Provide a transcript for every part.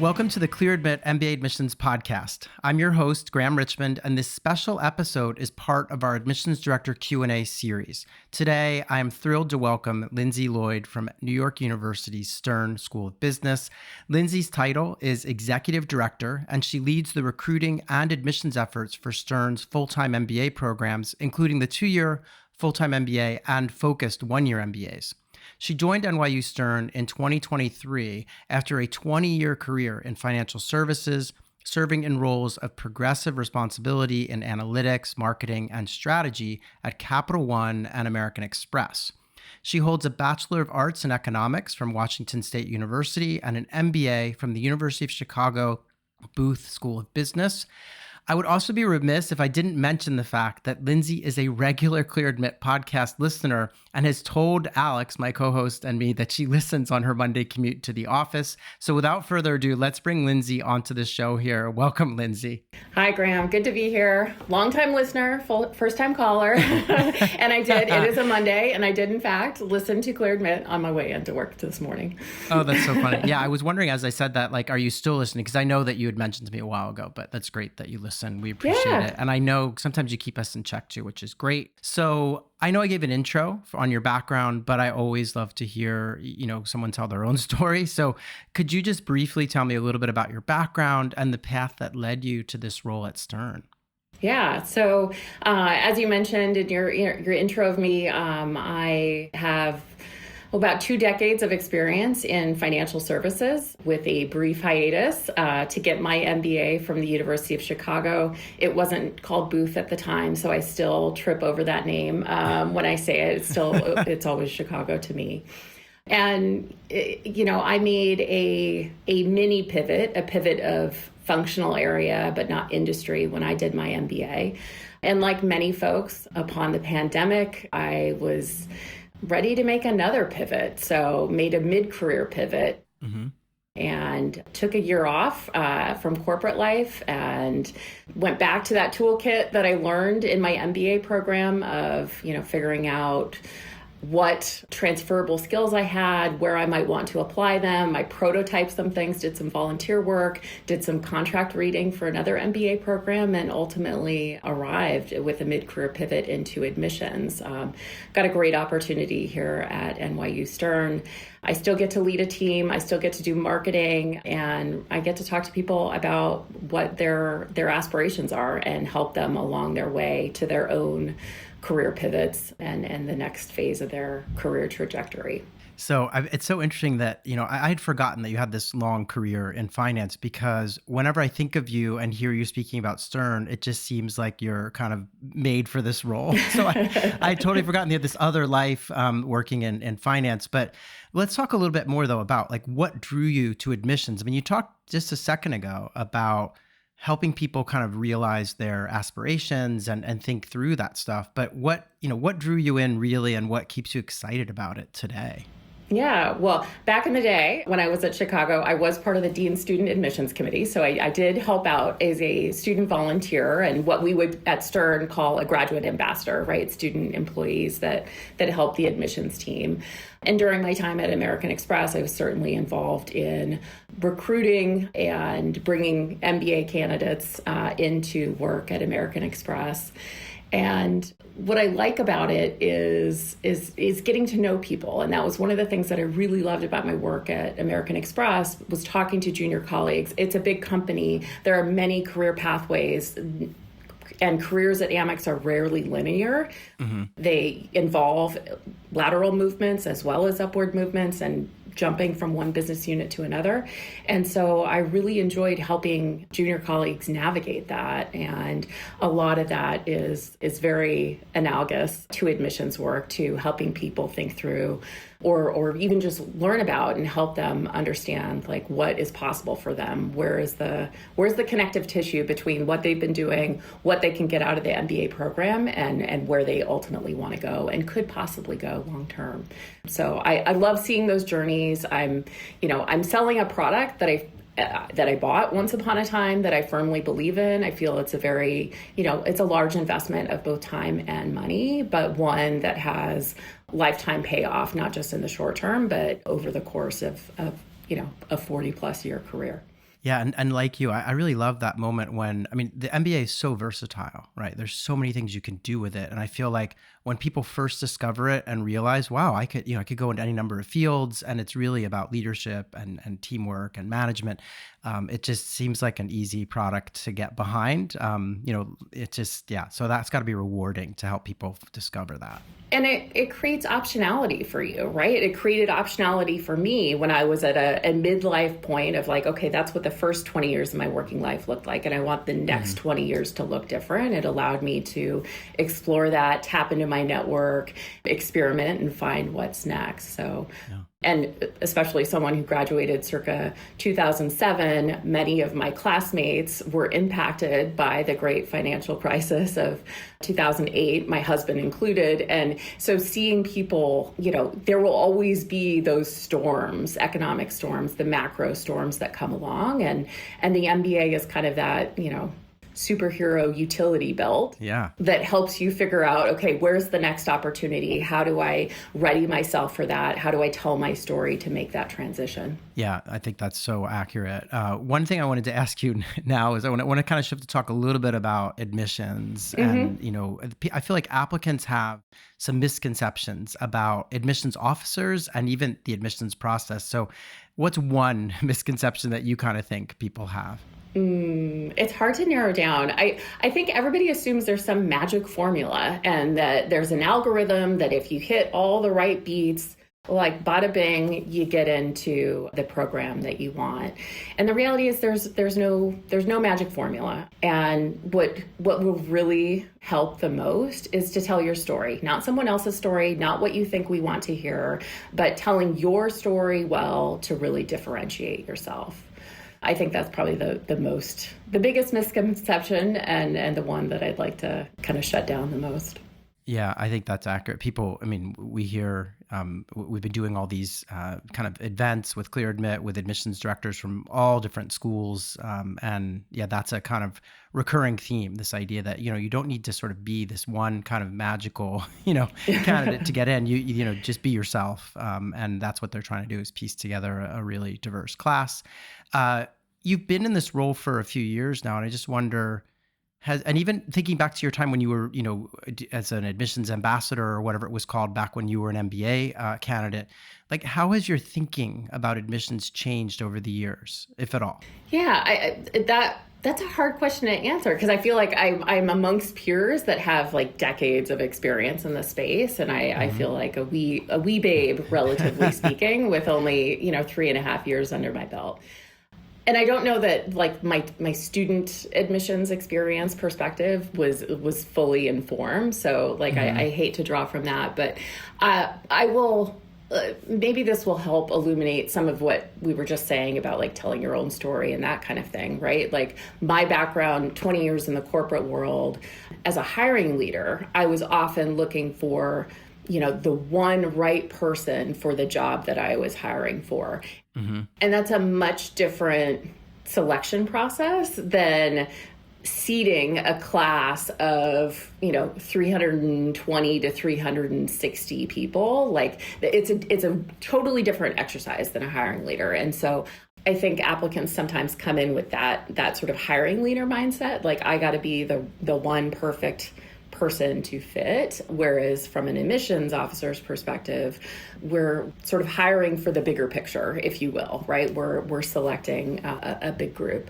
Welcome to the Clear Admit MBA Admissions podcast. I'm your host, Graham Richmond, and this special episode is part of our Admissions Director Q&A series. Today, I am thrilled to welcome Lindsay Loyd from New York University's Stern School of Business. Lindsay's title is Executive Director, and she leads the recruiting and admissions efforts for Stern's full-time MBA programs, including the 2-year full-time MBA and focused 1-year MBAs. She joined NYU Stern in 2023 after a 20-year career in financial services, serving in roles of progressive responsibility in analytics, marketing, and strategy at Capital One and American Express. She holds a Bachelor of Arts in Economics from Washington State University and an MBA from the University of Chicago Booth School of Business. I would also be remiss if I didn't mention the fact that Lindsay is a regular Clear Admit podcast listener and has told Alex, my co-host, and me that she listens on her Monday commute to the office. So without further ado, let's bring Lindsay onto the show here. Welcome, Lindsay. Hi, Graham. Good to be here. Long-time listener, first-time caller. And I did. It is a Monday, and I did, in fact, listen to Clear Admit on my way into work this morning. Oh, that's so funny. Yeah, I was wondering as I said that, are you still listening? Because I know that you had mentioned to me a while ago, but that's great that you listen. We appreciate it. And I know sometimes you keep us in check too, which is great. So I know I gave an intro on your background, but I always love to hear, someone tell their own story. So could you just briefly tell me a little bit about your background and the path that led you to this role at Stern? Yeah. So as you mentioned in your intro of me, I have about 2 decades of experience in financial services with a brief hiatus to get my MBA from the University of Chicago. It wasn't called Booth at the time, so I still trip over that name. When I say it, it's always Chicago to me. And, I made a mini pivot, a pivot of functional area, but not industry when I did my MBA. And like many folks, upon the pandemic, I was ready to make another pivot. So made a mid-career pivot and took a year off from corporate life and went back to that toolkit that I learned in my MBA program of, figuring out what transferable skills I had, where I might want to apply them. I prototyped some things, did some volunteer work, did some contract reading for another MBA program, and ultimately arrived with a mid-career pivot into admissions. Got a great opportunity here at NYU Stern. I still get to lead a team. I still get to do marketing, and I get to talk to people about what their aspirations are and help them along their way to their own career pivots and the next phase of their career trajectory. So it's so interesting that, I had forgotten that you had this long career in finance, because whenever I think of you and hear you speaking about Stern, it just seems like you're kind of made for this role. So I totally forgotten you had this other life working in finance. But let's talk a little bit more, though, about what drew you to admissions. I mean, you talked just a second ago about helping people kind of realize their aspirations and think through that stuff. But what drew you in really, and what keeps you excited about it today? Yeah, well, back in the day when I was at Chicago, I was part of the Dean Student Admissions Committee. So I did help out as a student volunteer and what we would at Stern call a graduate ambassador, right? Student employees that help the admissions team. And during my time at American Express, I was certainly involved in recruiting and bringing MBA candidates into work at American Express. And what I like about it is getting to know people. And that was one of the things that I really loved about my work at American Express, was talking to junior colleagues. It's a big company. There are many career pathways, and careers at Amex are rarely linear. They involve lateral movements as well as upward movements and jumping from one business unit to another. And so I really enjoyed helping junior colleagues navigate that. And a lot of that is very analogous to admissions work, to helping people think through or even just learn about and help them understand what is possible for them. Where's the connective tissue between what they've been doing, what they can get out of the MBA program, and where they ultimately want to go and could possibly go long term. So I love seeing those journeys. I'm selling a product that I bought once upon a time that I firmly believe in. I feel it's a very, it's a large investment of both time and money, but one that has lifetime payoff, not just in the short term, but over the course of a 40 plus year career. Yeah, and like you, I really love that moment when, I mean, the MBA is so versatile, right? There's so many things you can do with it. And I feel like when people first discover it and realize, wow, I could go into any number of fields and it's really about leadership and teamwork and management. It just seems like an easy product to get behind. It just, yeah. So that's got to be rewarding to help people discover that. And it creates optionality for you, right? It created optionality for me when I was at a midlife point of like, okay, that's what the first 20 years of my working life looked like. And I want the next 20 years to look different. It allowed me to explore that, tap into my network, experiment, and find what's next. So, yeah. And especially someone who graduated circa 2007, many of my classmates were impacted by the great financial crisis of 2008, my husband included. And so seeing people, there will always be those storms, economic storms, the macro storms that come along. And the MBA is kind of that, superhero utility belt that helps you figure out, okay, where's the next opportunity? How do I ready myself for that? How do I tell my story to make that transition? Yeah, I think that's so accurate. One thing I wanted to ask you now is I want to kind of shift to talk a little bit about admissions. And, I feel like applicants have some misconceptions about admissions officers and even the admissions process. So what's one misconception that you kind of think people have? It's hard to narrow down. I think everybody assumes there's some magic formula and that there's an algorithm that if you hit all the right beats, like bada bing, you get into the program that you want. And the reality is there's no magic formula. And what will really help the most is to tell your story, not someone else's story, not what you think we want to hear, but telling your story well to really differentiate yourself. I think that's probably the biggest misconception and the one that I'd like to kind of shut down the most. Yeah, I think that's accurate. People, I mean, we hear, we've been doing all these kind of events with Clear Admit with admissions directors from all different schools. And yeah, that's a kind of recurring theme, this idea that, you don't need to sort of be this one kind of magical, candidate to get in. You just be yourself. And that's what they're trying to do is piece together a really diverse class. You've been in this role for a few years now, and I just wonder, and even thinking back to your time when you were, as an admissions ambassador or whatever it was called back when you were an MBA candidate, like how has your thinking about admissions changed over the years, if at all? Yeah, that's a hard question to answer because I feel like I'm amongst peers that have like decades of experience in the space, and I feel like a wee babe, relatively speaking, with only 3.5 years under my belt. And I don't know that like my student admissions experience perspective was fully informed. So like I hate to draw from that, but I will. Maybe this will help illuminate some of what we were just saying about like telling your own story and that kind of thing, right? Like my background, 20 years in the corporate world, as a hiring leader, I was often looking for the one right person for the job that I was hiring for. Mm-hmm. And that's a much different selection process than seating a class of, 320 to 360 people. Like it's a totally different exercise than a hiring leader. And so I think applicants sometimes come in with that sort of hiring leader mindset. Like I got to be the one perfect person to fit, whereas from an admissions officer's perspective, we're sort of hiring for the bigger picture, if you will, right? We're selecting a big group.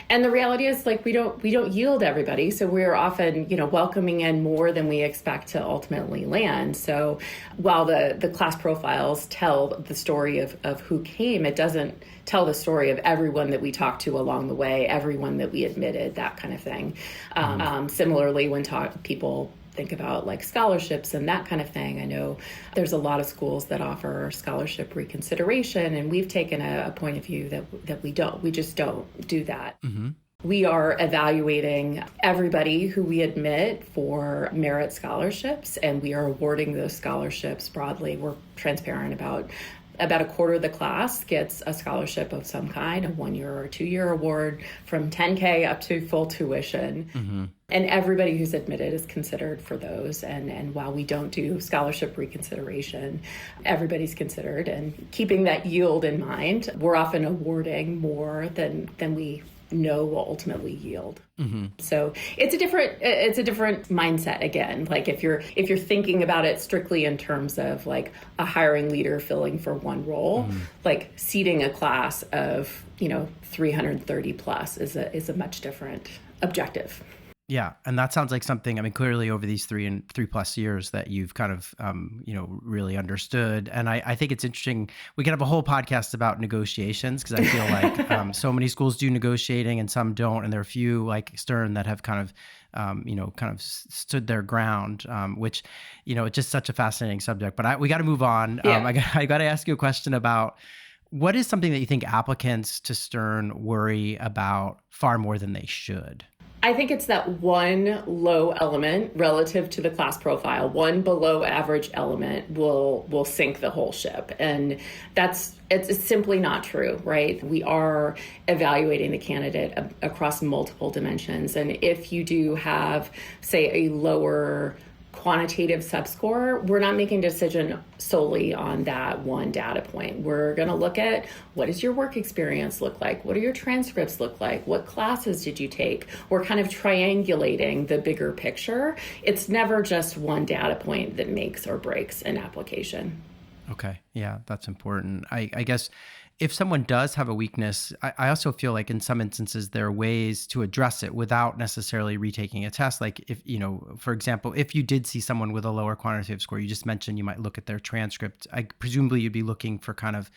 And the reality is like we don't yield everybody, so we're often welcoming in more than we expect to ultimately land. So while the class profiles tell the story of who came, it doesn't tell the story of everyone that we talked to along the way, everyone that we admitted, that kind of thing. Similarly, when people think about like scholarships and that kind of thing, I know there's a lot of schools that offer scholarship reconsideration, and we've taken a point of view that we just don't do that. Mm-hmm. We are evaluating everybody who we admit for merit scholarships, and we are awarding those scholarships broadly. We're transparent about about a quarter of the class gets a scholarship of some kind, a 1-year or 2-year award from $10K up to full tuition. Mm-hmm. And everybody who's admitted is considered for those. And while we don't do scholarship reconsideration, everybody's considered. And keeping that yield in mind, we're often awarding more than we know will ultimately yield. Mm-hmm. So it's a different mindset again. Like if you're thinking about it strictly in terms of like a hiring leader filling for one role, like seating a class of 330 plus is a much different objective. Yeah. And that sounds like something, I mean, clearly over these 3+ years that you've kind of, really understood. And I think it's interesting. We could have a whole podcast about negotiations because I feel like so many schools do negotiating and some don't. And there are a few like Stern that have kind of stood their ground, which, it's just such a fascinating subject. But we got to move on. Yeah. I got to ask you a question about what is something that you think applicants to Stern worry about far more than they should? I think it's that one low element relative to the class profile. One below average element will sink the whole ship. And it's simply not true, right? We are evaluating the candidate across multiple dimensions. And if you do have, say, a lower quantitative subscore, we're not making a decision solely on that one data point. We're going to look at what does your work experience look like? What do your transcripts look like? What classes did you take? We're kind of triangulating the bigger picture. It's never just one data point that makes or breaks an application. Okay. Yeah, that's important. I guess if someone does have a weakness, I also feel like in some instances, there are ways to address it without necessarily retaking a test. Like if, for example, if you did see someone with a lower quantitative score, you just mentioned you might look at their transcript. Presumably you'd be looking for kind of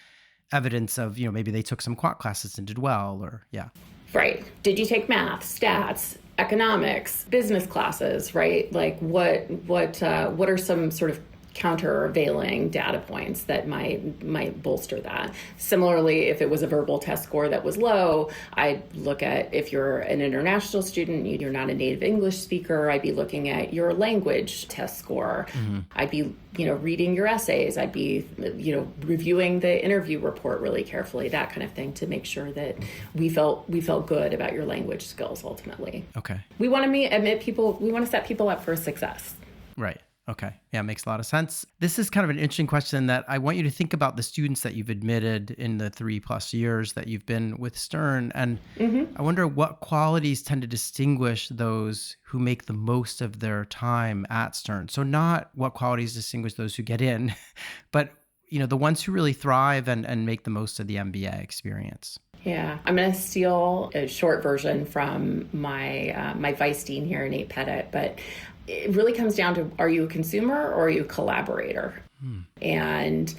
evidence of, maybe they took some quant classes and did well, or yeah. Right. Did you take math, stats, economics, business classes, right? Like what are some sort of countervailing data points that might bolster that. Similarly, if it was a verbal test score that was low, I'd look at if you're an international student, you're not a native English speaker, I'd be looking at your language test score. Mm-hmm. I'd be, reading your essays. I'd be, reviewing the interview report really carefully, that kind of thing, to make sure that we felt good about your language skills ultimately. Okay. We want to set people up for success. Right. Okay. Yeah, makes a lot of sense. This is kind of an interesting question that I want you to think about the students that you've admitted in the 3+ years that you've been with Stern. And I wonder what qualities tend to distinguish those who make the most of their time at Stern. So not what qualities distinguish those who get in, but the ones who really thrive and make the most of the MBA experience. Yeah, I'm going to steal a short version from my vice dean here, Nate Pettit, but it really comes down to, are you a consumer or are you a collaborator? And,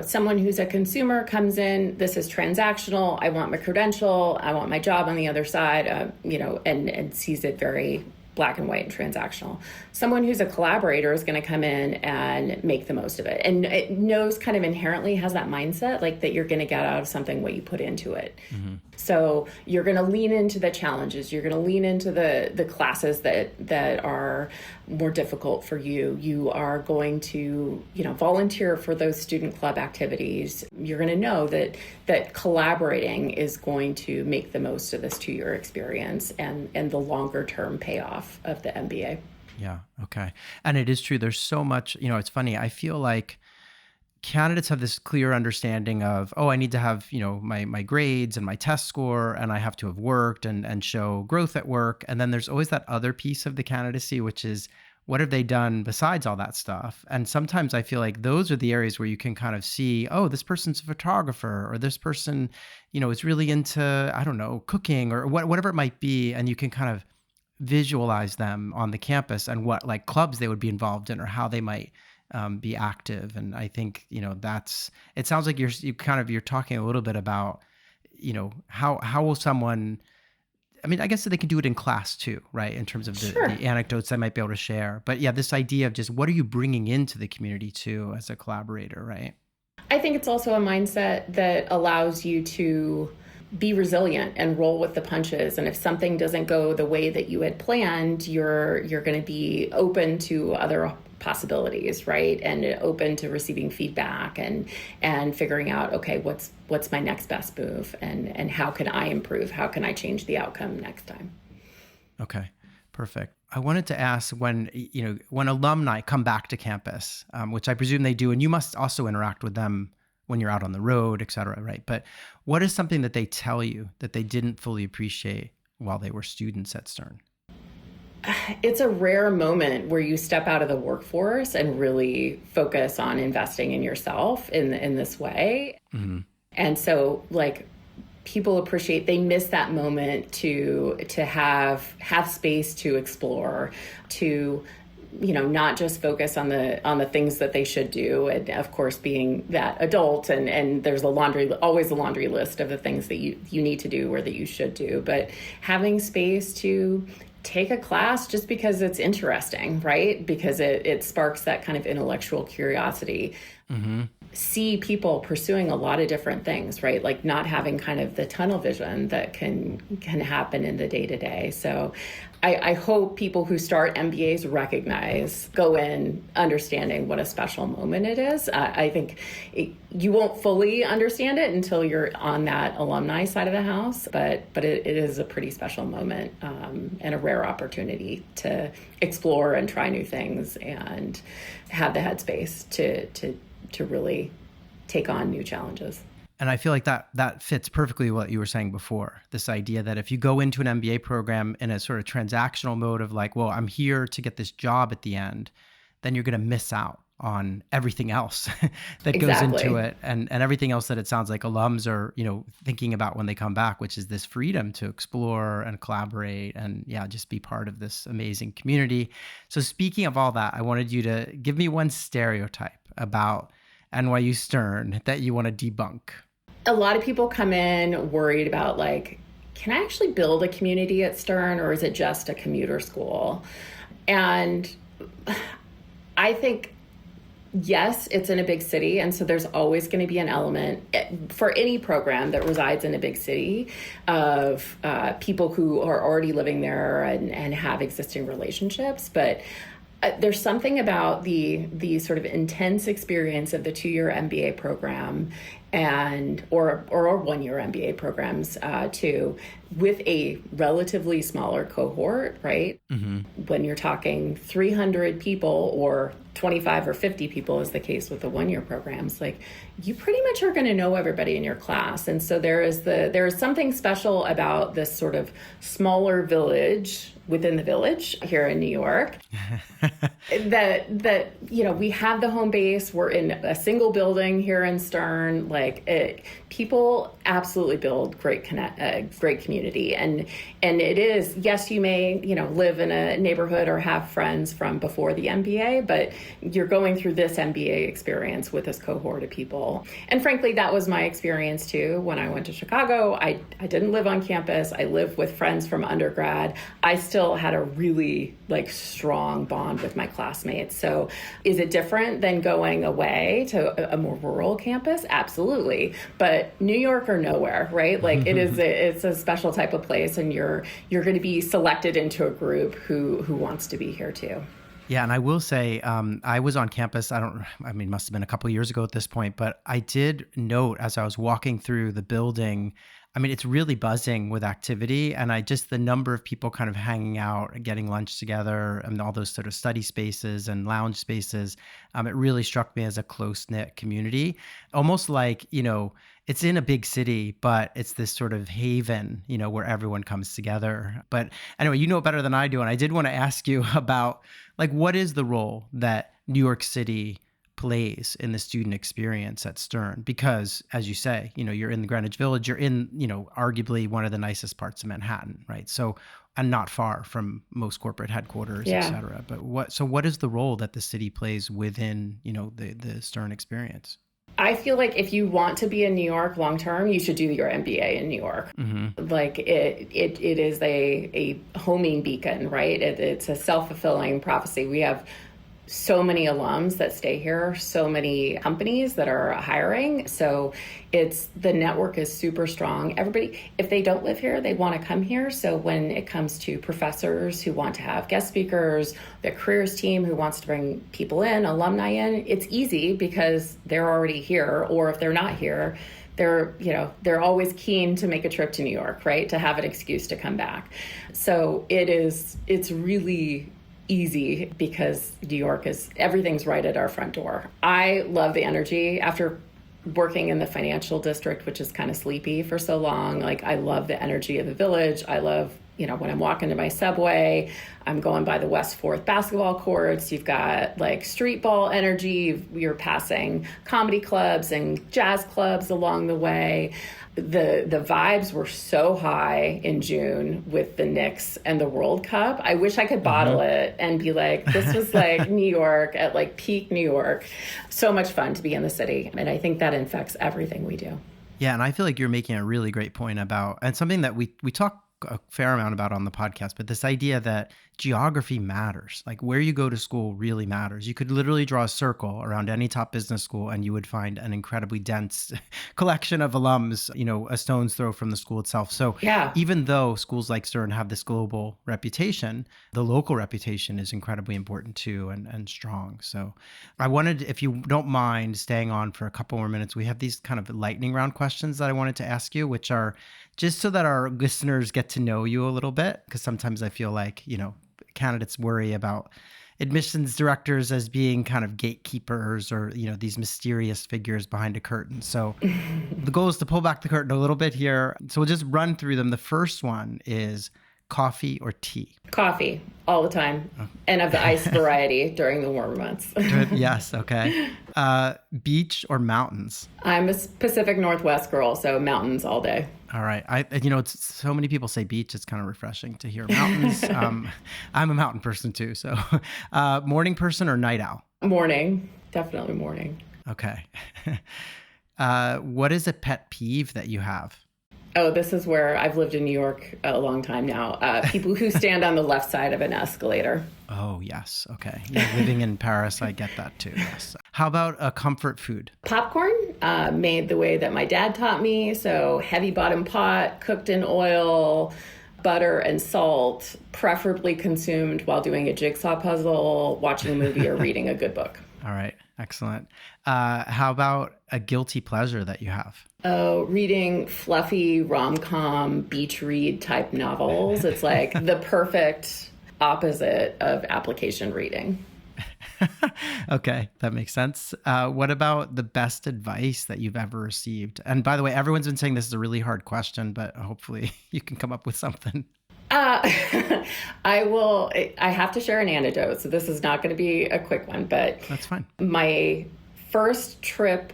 someone who's a consumer comes in, this is transactional, I want my credential, I want my job on the other side, and sees it very black and white and transactional. Someone who's a collaborator is going to come in and make the most of it. And it knows kind of inherently has that mindset, like that you're going to get out of something what you put into it. Mm-hmm. So you're going to lean into the challenges. You're going to lean into the classes that are more difficult for you. You are going to, volunteer for those student club activities. You're going to know that collaborating is going to make the most of this 2-year experience and the longer term payoff of the MBA. Yeah. Okay. And it is true. There's so much, it's funny. I feel like candidates have this clear understanding of, I need to have, my grades and my test score, and I have to have worked and show growth at work. And then there's always that other piece of the candidacy, which is, what have they done besides all that stuff? And sometimes I feel like those are the areas where you can kind of see, this person's a photographer, or this person, is really into, I don't know, cooking or whatever it might be. And you can kind of visualize them on the campus and what like clubs they would be involved in or how they might be active. And I think, it sounds like you're talking a little bit about, how will someone, I mean, I guess they can do it in class too, right? In terms of the anecdotes I might be able to share. But yeah, this idea of just what are you bringing into the community too as a collaborator, right? I think it's also a mindset that allows you to be resilient and roll with the punches. And if something doesn't go the way that you had planned, you're going to be open to other possibilities, right? And open to receiving feedback and figuring out, okay, what's my next best move, and how can I improve? How can I change the outcome next time? Okay, perfect. I wanted to ask, when alumni come back to campus, which I presume they do, and you must also interact with them when you're out on the road, et cetera, right? But what is something that they tell you that they didn't fully appreciate while they were students at Stern? It's a rare moment where you step out of the workforce and really focus on investing in yourself in this way. Mm-hmm. And so, like, people they miss that moment to have space to explore, to not just focus on the things that they should do, and of course being that adult, and there's always a laundry list of the things that you need to do or that you should do, but having space to take a class just because it's interesting, right? Because it sparks that kind of intellectual curiosity. Mm-hmm. See people pursuing a lot of different things, right? Like not having kind of the tunnel vision that can happen in the day-to-day. So I hope people who start MBAs go in understanding what a special moment it is. I think you won't fully understand it until you're on that alumni side of the house, but it is a pretty special moment, and a rare opportunity to explore and try new things and have the headspace to really take on new challenges. And I feel like that fits perfectly what you were saying before, this idea that if you go into an MBA program in a sort of transactional mode of like, well, I'm here to get this job at the end, then you're going to miss out on everything else that goes into it, and everything else that it sounds like alums are, thinking about when they come back, which is this freedom to explore and collaborate and just be part of this amazing community. So speaking of all that, I wanted you to give me one stereotype about NYU Stern that you want to debunk. A lot of people come in worried about, like, can I actually build a community at Stern, or is it just a commuter school? And I think, yes, it's in a big city, and so there's always going to be an element for any program that resides in a big city of people who are already living there and have existing relationships. But there's something about the sort of intense experience of the 2-year MBA program or 1-year MBA programs too, with a relatively smaller cohort, right? Mm-hmm. When you're talking 300 people or 25 or 50 people, is the case with the 1-year programs, like, you pretty much are going to know everybody in your class. And so there is something special about this sort of smaller village within the village here in New York that we have the home base. We're in a single building here in Stern. People absolutely build great community, and it is, yes, you may live in a neighborhood or have friends from before the MBA, but you're going through this MBA experience with this cohort of people. And frankly, that was my experience too. When I went to Chicago, I didn't live on campus. I lived with friends from undergrad. I still had a really strong bond with my classmates. So is it different than going away to a more rural campus? Absolutely. But New York or nowhere, right? It's a special type of place, and you're going to be selected into a group who wants to be here too. Yeah, and I will say, I was on campus, must have been a couple of years ago at this point, but I did note as I was walking through the building, it's really buzzing with activity, and the number of people kind of hanging out and getting lunch together and all those sort of study spaces and lounge spaces, it really struck me as a close-knit community, almost like, it's in a big city, but it's this sort of haven, where everyone comes together. But anyway, you know it better than I do. And I did want to ask you about, what is the role that New York City plays in the student experience at Stern? Because, as you say, you're in the Greenwich Village, you're in, arguably one of the nicest parts of Manhattan, right? So, and not far from most corporate headquarters, et cetera. But what is the role that the city plays within, the Stern experience? I feel like if you want to be in New York long term, you should do your MBA in New York. Mm-hmm. It is a homing beacon, right? It's a self-fulfilling prophecy. We have so many alums that stay here, so many companies that are hiring. So the network is super strong. Everybody, if they don't live here, they want to come here. So when it comes to professors who want to have guest speakers, the careers team who wants to bring people in, alumni in, it's easy because they're already here. Or if they're not here, they're always keen to make a trip to New York, right? To have an excuse to come back. So it's really easy because New York everything's right at our front door. I love the energy after working in the financial district, which is kind of sleepy for so long. Like, I love the energy of the village. I love, when I'm walking to my subway, I'm going by the West 4th basketball courts. You've got like street ball energy. You're passing comedy clubs and jazz clubs along the way. The vibes were so high in June with the Knicks and the World Cup. I wish I could bottle it and be like, this was like New York at like peak New York. So much fun to be in the city. And I think that infects everything we do. Yeah, and I feel like you're making a really great point about, and something that we talk a fair amount about on the podcast, but this idea that geography matters, like where you go to school really matters. You could literally draw a circle around any top business school and you would find an incredibly dense collection of alums, a stone's throw from the school itself. So yeah, even though schools like Stern have this global reputation, the local reputation is incredibly important too, and strong. So I wanted, if you don't mind staying on for a couple more minutes, we have these kind of lightning round questions that I wanted to ask you, which are just so that our listeners get to know you a little bit, because sometimes I feel like, candidates worry about admissions directors as being kind of gatekeepers or, these mysterious figures behind a curtain. So the goal is to pull back the curtain a little bit here. So we'll just run through them. The first one is coffee or tea? Coffee all the time, and of the iced variety during the warmer months. Yes, okay. Beach or mountains? I'm a Pacific Northwest girl, so mountains all day. All right. It's so many people say beach. It's kind of refreshing to hear mountains. I'm a mountain person too. So morning person or night owl? Morning. Definitely morning. Okay. What is a pet peeve that you have? Oh, this is where I've lived in New York a long time now. People who stand on the left side of an escalator. Oh, yes. Okay. Yeah, living in Paris, I get that too. Yes. How about a comfort food? Popcorn, made the way that my dad taught me. So heavy bottom pot, cooked in oil, butter and salt, preferably consumed while doing a jigsaw puzzle, watching a movie, or reading a good book. All right. Excellent. How about a guilty pleasure that you have? Oh, reading fluffy rom-com beach read type novels. It's like the perfect opposite of application reading. Okay, that makes sense. What about the best advice that you've ever received? And by the way, everyone's been saying this is a really hard question, but hopefully you can come up with something. I have to share an anecdote, so this is not going to be a quick one, but that's fine. My first trip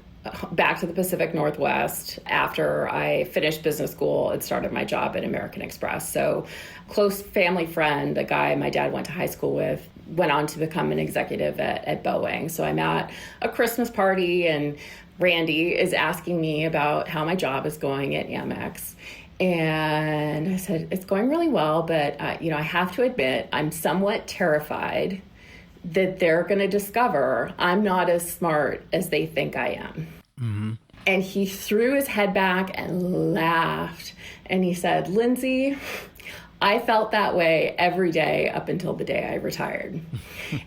back to the Pacific Northwest after I finished business school and started my job at American Express. So close family friend, a guy my dad went to high school with, went on to become an executive at Boeing. So I'm at a Christmas party and Randy is asking me about how my job is going at Amex. And I said, it's going really well, but I have to admit, I'm somewhat terrified that they're going to discover I'm not as smart as they think I am. Mm-hmm. And he threw his head back and laughed. And he said, Lindsay, I felt that way every day up until the day I retired.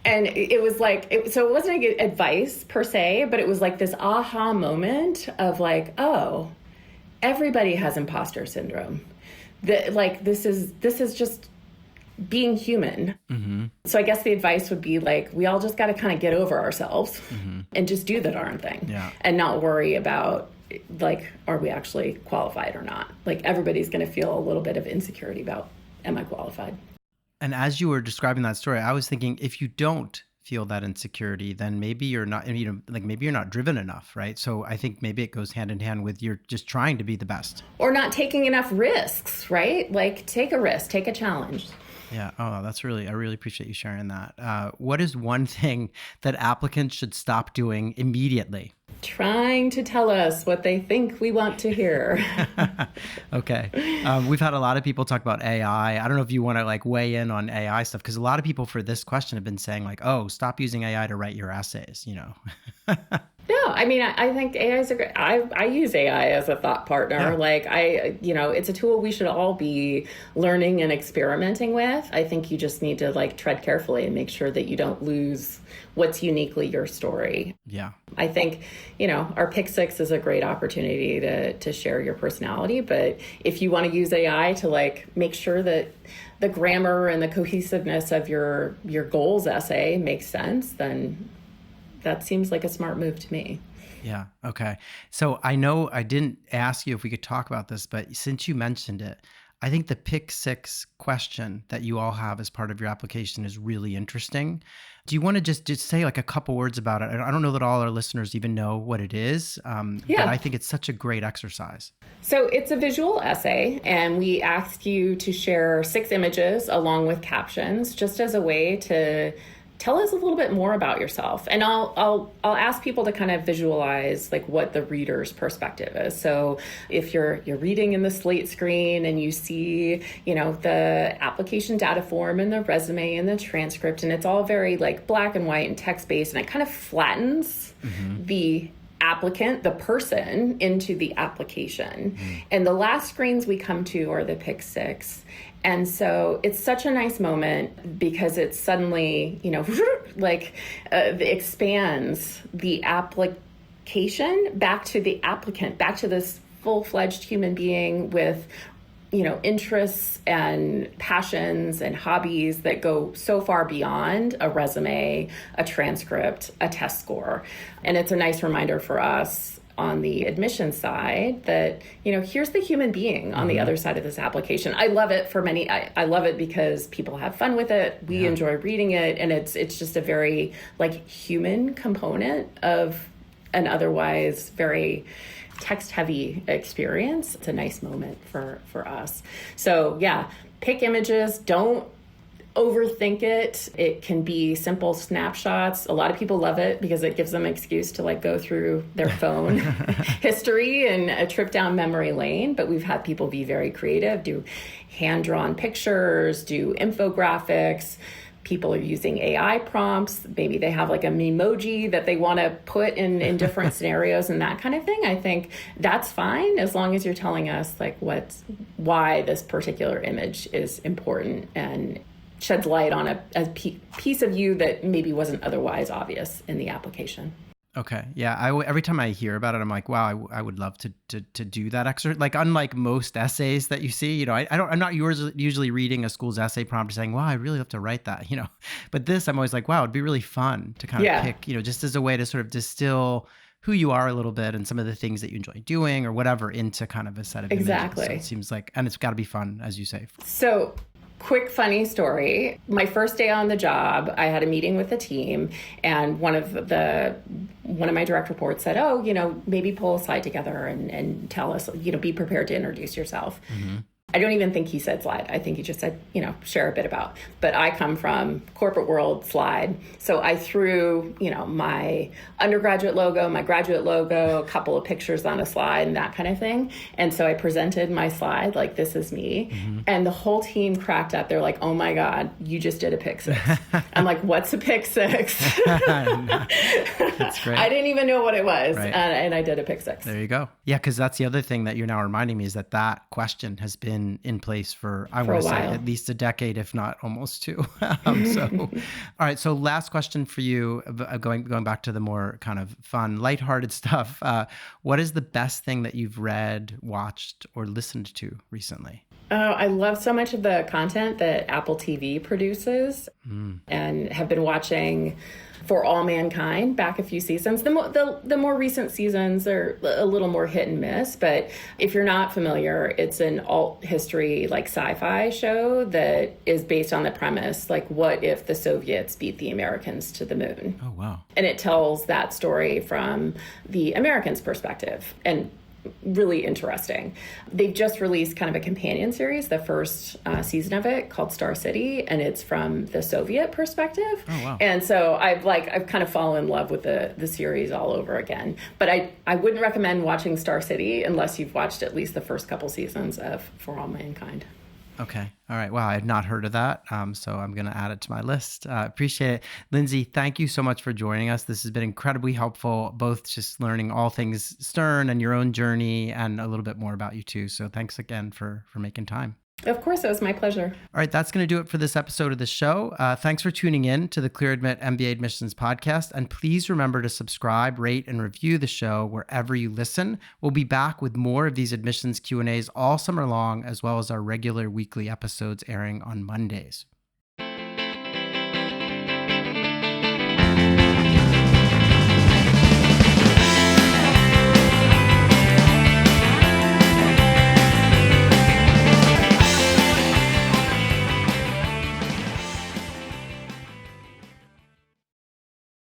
And it was like, so it wasn't advice per se, but it was like this aha moment of like, oh, everybody has imposter syndrome. This is just being human. Mm-hmm. So I guess the advice would be like, we all just got to kind of get over ourselves and just do the darn thing and not worry about like, are we actually qualified or not? Like everybody's going to feel a little bit of insecurity about, am I qualified? And as you were describing that story, I was thinking, if you don't feel that insecurity, then maybe you're not, maybe you're not driven enough, right? So I think maybe it goes hand in hand with you're just trying to be the best. Or not taking enough risks, right? Like take a risk, take a challenge. Yeah. Oh, I really appreciate you sharing that. What is one thing that applicants should stop doing immediately? trying to tell us what they think we want to hear. Okay. We've had a lot of people talk about AI. I don't know if you want to like weigh in on AI stuff, because a lot of people for this question have been saying like, oh, stop using AI to write your essays, you know? No, I mean, I think AI is a great, I use AI as a thought partner. Yeah. Like it's a tool we should all be learning and experimenting with. I think you just need to like tread carefully and make sure that you don't lose what's uniquely your story. Yeah. I think, our Pick Six is a great opportunity to share your personality. But if you want to use AI to like make sure that the grammar and the cohesiveness of your goals essay makes sense, then that seems like a smart move to me. Yeah. Okay. So I know I didn't ask you if we could talk about this, but since you mentioned it, I think the Pick Six question that you all have as part of your application is really interesting. Do you want to just say like a couple words about it? I don't know that all our listeners even know what it is, but I think it's such a great exercise. So it's a visual essay, and we asked you to share 6 images along with captions, just as a way to tell us a little bit more about yourself. And I'll ask people to kind of visualize like what the reader's perspective is. So if you're reading in the slate screen and you see, the application data form and the resume and the transcript, and it's all very like black and white and text-based, and it kind of flattens the applicant, the person, into the application. And the last screens we come to are the Pick Six. And so it's such a nice moment because it suddenly, expands the application back to the applicant, back to this full-fledged human being with, interests and passions and hobbies that go so far beyond a resume, a transcript, a test score. And it's a nice reminder for us on the admissions side that, here's the human being on the other side of this application. I love it for many. I love it because people have fun with it. We enjoy reading it. And it's just a very like human component of an otherwise very text-heavy experience. It's a nice moment for us. So yeah, pick images. Don't overthink it. It can be simple snapshots. A lot of people love it because it gives them an excuse to like go through their phone history and a trip down memory lane. But we've had people be very creative, do hand-drawn pictures, do infographics. People are using AI prompts. Maybe they have like a memoji that they want to put in different scenarios and that kind of thing. I think that's fine as long as you're telling us like why this particular image is important and sheds light on a piece of you that maybe wasn't otherwise obvious in the application. Okay. Yeah. Every time I hear about it, I'm like, wow, I would love to do that exercise. Like, unlike most essays that you see, I'm not usually reading a school's essay prompt saying, wow, I really love to write that, but this, I'm always like, wow, it'd be really fun to kind of pick, just as a way to sort of distill who you are a little bit and some of the things that you enjoy doing or whatever into kind of a set of images. So it seems like, and it's got to be fun, as you say. So quick funny story. My first day on the job, I had a meeting with the team, and one of my direct reports said, maybe pull a slide together and tell us, be prepared to introduce yourself. I don't even think he said slide. I think he just said, share a bit about. But I come from corporate world slide. So I threw, my undergraduate logo, my graduate logo, a couple of pictures on a slide and that kind of thing. And so I presented my slide like, this is me. And the whole team cracked up. They're like, oh my God, you just did a Pick Six. I'm like, what's a Pick Six? That's great. I didn't even know what it was. Right. And I did a Pick Six. There you go. Yeah, because that's the other thing that you're now reminding me is that question has been in place for I want to say at least a decade, if not almost 2. All right. So last question for you, going back to the more kind of fun, lighthearted stuff. What is the best thing that you've read, watched, or listened to recently? Oh, I love so much of the content that Apple TV produces and have been watching For All Mankind back a few seasons. The more recent seasons are a little more hit and miss, but if you're not familiar, it's an alt history like sci-fi show that is based on the premise like, what if the Soviets beat the Americans to the moon? Oh, wow. And it tells that story from the Americans' perspective. And really interesting. They've just released kind of a companion series, the first season of it, called Star City, and it's from the Soviet perspective. Oh, wow. And so I've kind of fallen in love with the series all over again. But I wouldn't recommend watching Star City unless you've watched at least the first couple seasons of For All Mankind. Okay. All right. Wow. I had not heard of that. So I'm going to add it to my list. Appreciate it. Lindsay, thank you so much for joining us. This has been incredibly helpful, both just learning all things Stern and your own journey and a little bit more about you too. So thanks again for making time. Of course, it was my pleasure. All right, that's going to do it for this episode of the show. Thanks for tuning in to the Clear Admit MBA Admissions podcast. And please remember to subscribe, rate, and review the show wherever you listen. We'll be back with more of these admissions Q&As all summer long, as well as our regular weekly episodes airing on Mondays.